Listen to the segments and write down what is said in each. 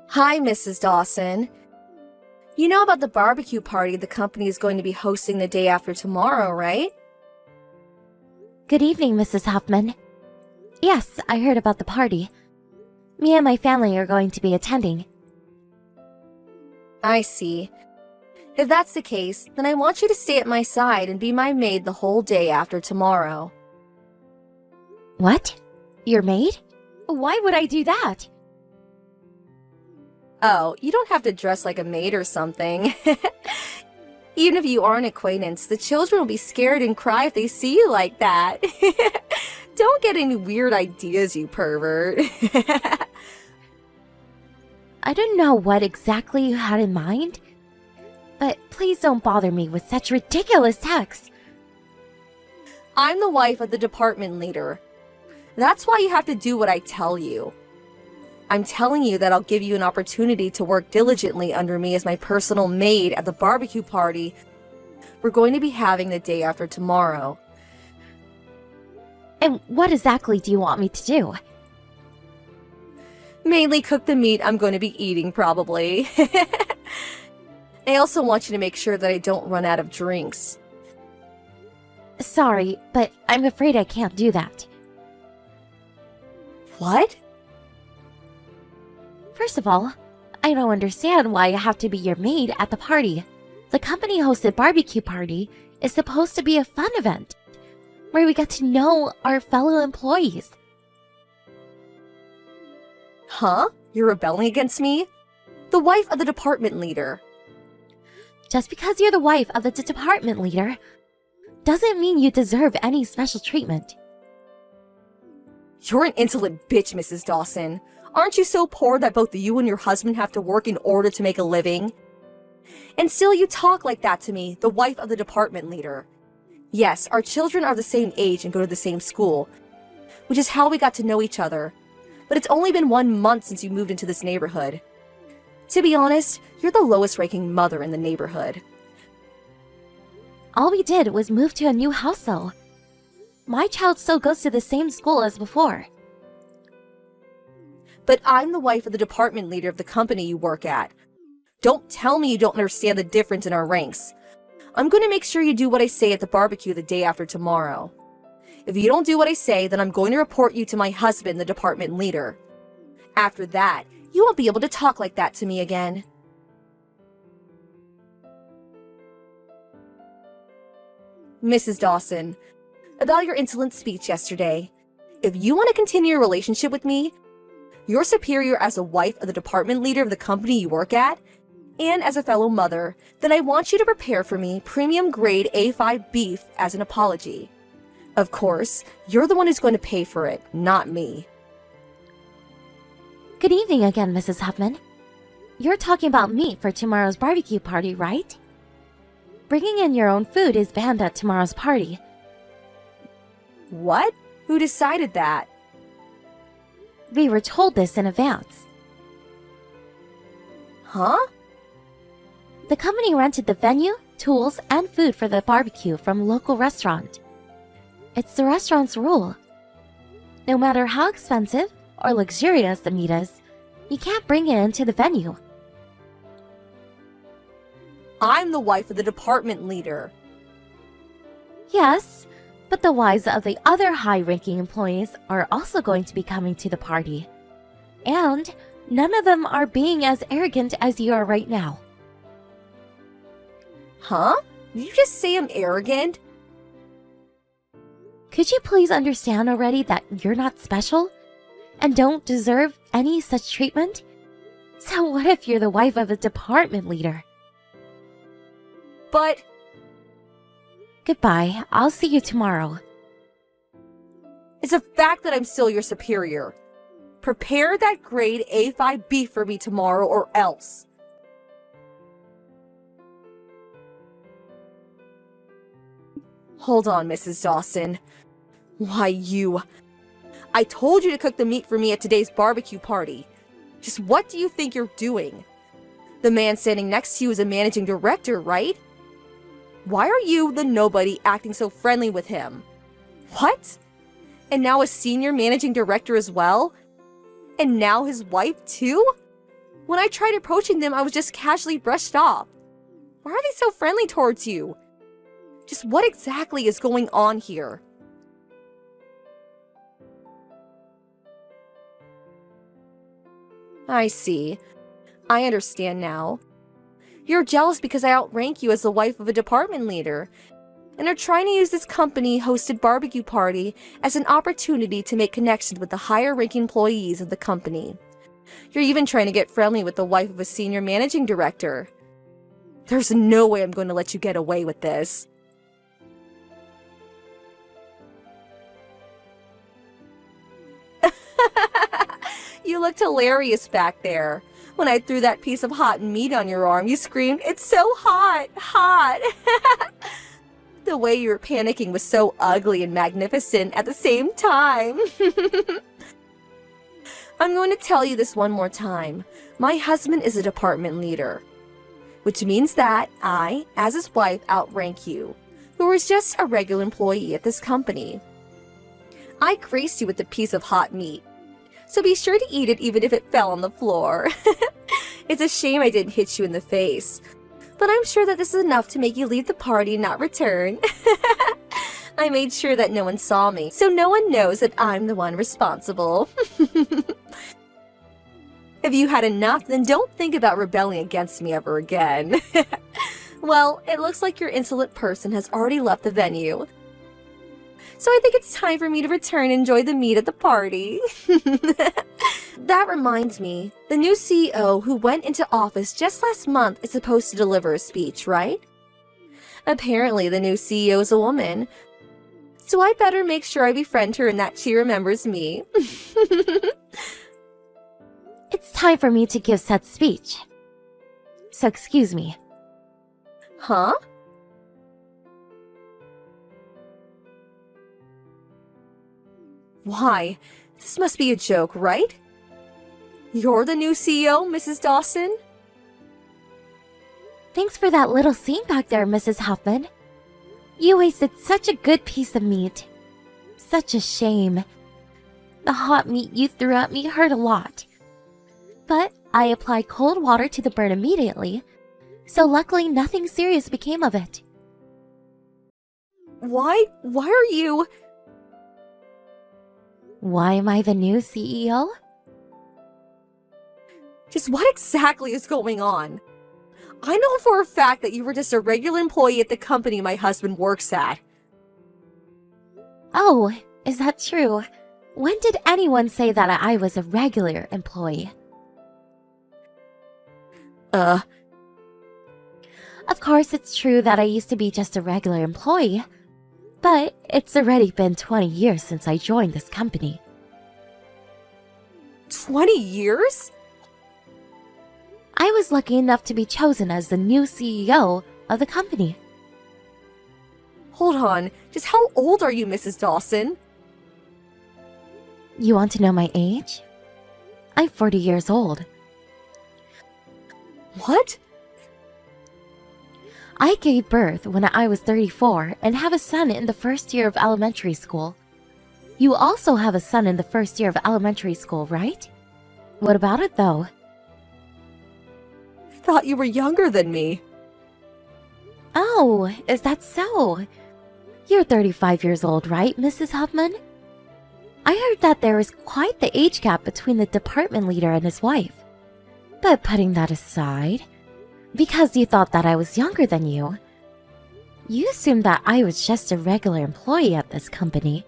Hi, Mrs. Dawson. You know about the barbecue party the company is going to be hosting the day after tomorrow, right? Good evening, Mrs. Hoffman. Yes, I heard about the party. Me and my family are going to be attending. I see. If that's the case, then I want you to stay at my side and be my maid the whole day after tomorrow. What? Your maid? Why would I do that? Oh, you don't have to dress like a maid or something. Even if you are an acquaintance, the children will be scared and cry if they see you like that. Don't get any weird ideas, you pervert. I don't know what exactly you had in mind, but please don't bother me with such ridiculous texts. I'm the wife of the department leader. That's why you have to do what I tell you. I'm telling you that I'll give you an opportunity to work diligently under me as my personal maid at the barbecue party we're going to be having the day after tomorrow. And what exactly do you want me to do? Mainly cook the meat I'm going to be eating, probably. I also want you to make sure that I don't run out of drinks. Sorry, but I'm afraid I can't do that. What? First of all, I don't understand why I have to be your maid at the party. The company-hosted barbecue party is supposed to be a fun event, where we get to know our fellow employees. Huh? You're rebelling against me? The wife of the department leader. Just because you're the wife of the department leader doesn't mean you deserve any special treatment. You're an insolent bitch, Mrs. Dawson. Aren't you so poor that both you and your husband have to work in order to make a living? And still you talk like that to me, the wife of the department leader. Yes, our children are the same age and go to the same school, which is how we got to know each other. But it's only been 1 month since you moved into this neighborhood. To be honest, you're the lowest-ranking mother in the neighborhood. All we did was move to a new house, though. My child still goes to the same school as before. But I'm the wife of the department leader of the company you work at. Don't tell me you don't understand the difference in our ranks. I'm going to make sure you do what I say at the barbecue the day after tomorrow. If you don't do what I say, then I'm going to report you to my husband, the department leader. After that, you won't be able to talk like that to me again. Mrs. Dawson, about your insolent speech yesterday. If you want to continue your relationship with me, your superior as a wife of the department leader of the company you work at, and as a fellow mother, then I want you to prepare for me premium grade A5 beef as an apology. Of course, you're the one who's going to pay for it, not me. Good evening again, Mrs. Huffman. You're talking about meat for tomorrow's barbecue party, right? Bringing in your own food is banned at tomorrow's party. What? Who decided that? We were told this in advance. Huh? The company rented the venue, tools, and food for the barbecue from a local restaurant. It's the restaurant's rule. No matter how expensive or luxurious the meat is, you can't bring it into the venue. I'm the wife of the department leader. Yes, but the wives of the other high-ranking employees are also going to be coming to the party. And none of them are being as arrogant as you are right now. Huh? Did you just say I'm arrogant? Could you please understand already that you're not special and don't deserve any such treatment? So what if you're the wife of a department leader? But... Goodbye. I'll see you tomorrow. It's a fact that I'm still your superior. Prepare that grade A5 beef for me tomorrow or else. Hold on, Mrs. Dawson. Why, you... I told you to cook the meat for me at today's barbecue party. Just what do you think you're doing? The man standing next to you is a managing director, right? Why are you, the nobody, acting so friendly with him? What? And now a senior managing director as well? And now his wife too? When I tried approaching them, I was just casually brushed off. Why are they so friendly towards you? Just what exactly is going on here? I see. I understand now. You're jealous because I outrank you as the wife of a department leader, and are trying to use this company-hosted barbecue party as an opportunity to make connections with the higher-ranking employees of the company. You're even trying to get friendly with the wife of a senior managing director. There's no way I'm going to let you get away with this. You looked hilarious back there. When I threw that piece of hot meat on your arm, you screamed, "It's so hot, hot!" The way you were panicking was so ugly and magnificent at the same time. I'm going to tell you this one more time. My husband is a department leader, which means that I, as his wife, outrank you, who is just a regular employee at this company. I graced you with a piece of hot meat, so be sure to eat it even if it fell on the floor. It's a shame I didn't hit you in the face, but I'm sure that this is enough to make you leave the party and not return. I made sure that no one saw me, so no one knows that I'm the one responsible. If you had enough, then don't think about rebelling against me ever again. Well, it looks like your insolent person has already left the venue, so I think it's time for me to return and enjoy the meat at the party. That reminds me, the new CEO who went into office just last month is supposed to deliver a speech, right? Apparently, the new CEO is a woman, so I better make sure I befriend her and that she remembers me. It's time for me to give said speech. So excuse me. Huh? Why? This must be a joke, right? You're the new CEO, Mrs. Dawson? Thanks for that little scene back there, Mrs. Huffman. You wasted such a good piece of meat. Such a shame. The hot meat you threw at me hurt a lot. But I applied cold water to the burn immediately, so luckily nothing serious became of it. Why are you... Why am I the new CEO? Just what exactly is going on? I know for a fact that you were just a regular employee at the company my husband works at. Oh, is that true? When did anyone say that I was a regular employee? Of course, it's true that I used to be just a regular employee, but it's already been 20 years since I joined this company. 20 years? I was lucky enough to be chosen as the new CEO of the company. Hold on, just how old are you, Mrs. Dawson? You want to know my age? I'm 40 years old. What? I gave birth when I was 34 and have a son in the first year of elementary school. You also have a son in the first year of elementary school, right? What about it, though? I thought you were younger than me. Oh, is that so? You're 35 years old, right, Mrs. Huffman? I heard that there is quite the age gap between the department leader and his wife. But putting that aside, because you thought that I was younger than you assumed that I was just a regular employee at this company.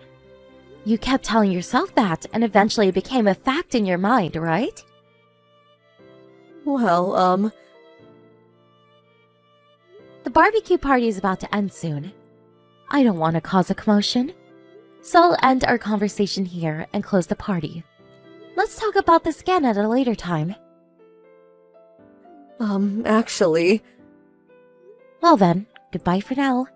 You kept telling yourself that, and eventually it became a fact in your mind, right? Well, The barbecue party is about to end soon. I don't want to cause a commotion, so I'll end our conversation here and close the party. Let's talk about this again at a later time. Actually... Well then, goodbye for now.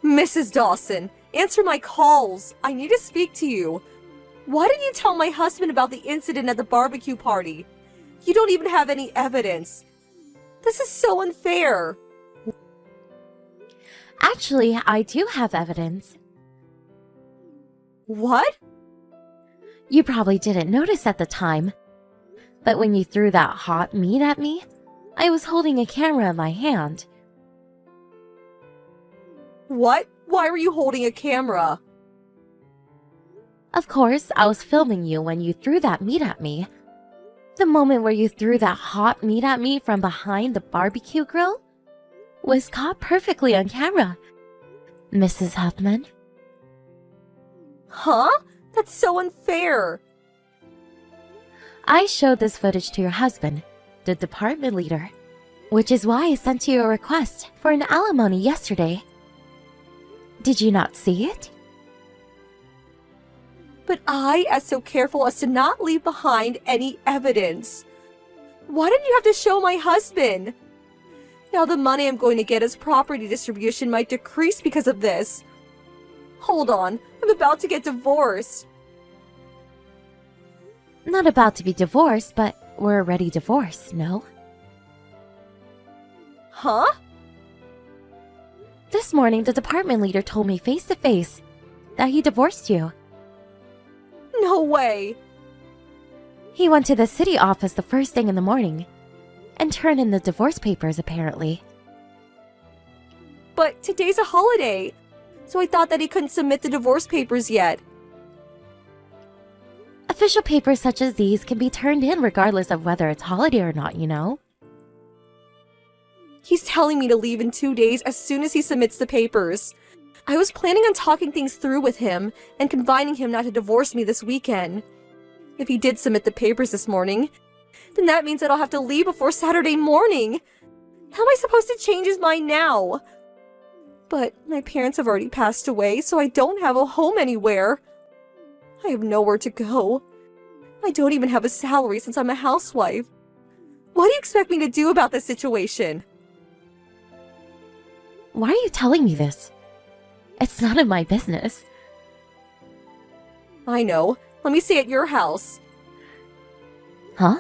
Mrs. Dawson, answer my calls. I need to speak to you. Why didn't you tell my husband about the incident at the barbecue party? You don't even have any evidence. This is so unfair. Actually, I do have evidence. What? You probably didn't notice at the time, but when you threw that hot meat at me, I was holding a camera in my hand. What? Why were you holding a camera? Of course, I was filming you when you threw that meat at me. The moment where you threw that hot meat at me from behind the barbecue grill was caught perfectly on camera, Mrs. Huffman. Huh? That's so unfair. I showed this footage to your husband, the department leader, which is why I sent you a request for an alimony yesterday. Did you not see it? But I am so careful as to not leave behind any evidence. Why didn't you have to show my husband? Now the money I'm going to get as property distribution might decrease because of this. Hold on, I'm about to get divorced. Not about to be divorced, but we're already divorced, no? Huh? This morning, the department leader told me face to face that he divorced you. No way. He went to the city office the first thing in the morning and turned in the divorce papers, apparently. But today's a holiday, so I thought that he couldn't submit the divorce papers yet. Official papers such as these can be turned in regardless of whether it's holiday or not, you know? He's telling me to leave in 2 days as soon as he submits the papers. I was planning on talking things through with him and convining him not to divorce me this weekend. If he did submit the papers this morning, then that means that I'll have to leave before Saturday morning. How am I supposed to change his mind now? But my parents have already passed away, so I don't have a home anywhere. I have nowhere to go. I don't even have a salary since I'm a housewife. What do you expect me to do about this situation? Why are you telling me this? It's none of my business. I know. Let me stay at your house. Huh?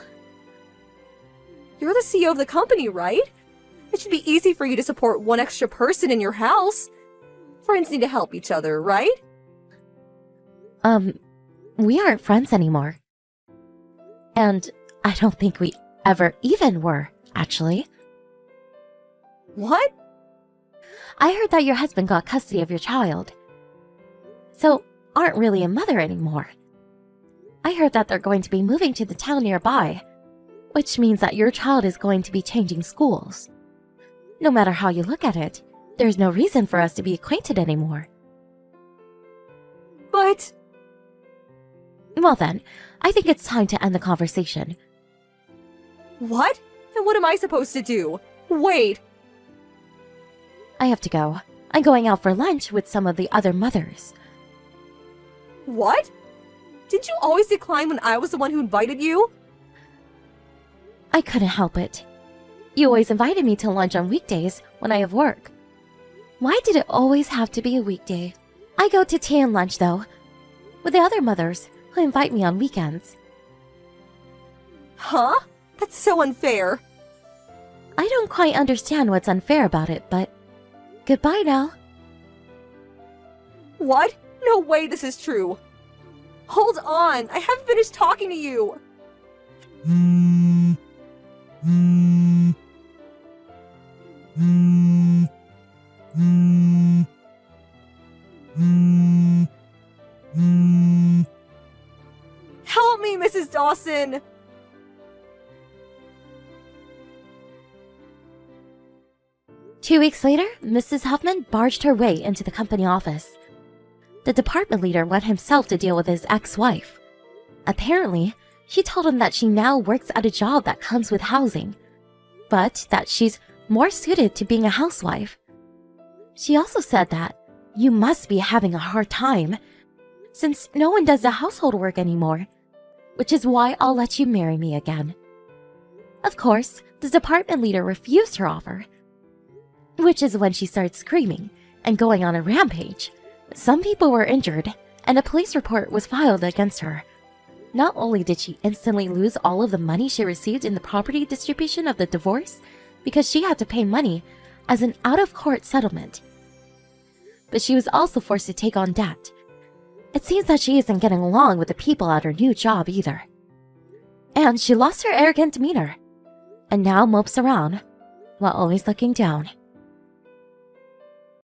You're the CEO of the company, right? It should be easy for you to support one extra person in your house. Friends need to help each other, right? We aren't friends anymore. And I don't think we ever even were, actually. What? I heard that your husband got custody of your child. So, aren't really a mother anymore. I heard that they're going to be moving to the town nearby, which means that your child is going to be changing schools. No matter how you look at it, there's no reason for us to be acquainted anymore. But... Well then, I think it's time to end the conversation. What? And what am I supposed to do? Wait! I have to go. I'm going out for lunch with some of the other mothers. What? Did you always decline when I was the one who invited you? I couldn't help it. You always invited me to lunch on weekdays when I have work. Why did it always have to be a weekday? I go to tea and lunch, though, with the other mothers who invite me on weekends. Huh? That's so unfair. I don't quite understand what's unfair about it, but goodbye now. What? No way this is true. Hold on, I haven't finished talking to you. Help me, Mrs. Dawson! Two weeks later, Mrs. Huffman barged her way into the company office. The department leader went himself to deal with his ex-wife. Apparently, she told him that she now works at a job that comes with housing, but that she's more suited to being a housewife. She also said that you must be having a hard time, since no one does the household work anymore, which is why I'll let you marry me again. Of course, the department leader refused her offer, which is when she started screaming and going on a rampage. Some people were injured, and a police report was filed against her. Not only did she instantly lose all of the money she received in the property distribution of the divorce, because she had to pay money as an out-of-court settlement, but she was also forced to take on debt. It seems that she isn't getting along with the people at her new job either. And she lost her arrogant demeanor, and now mopes around while always looking down.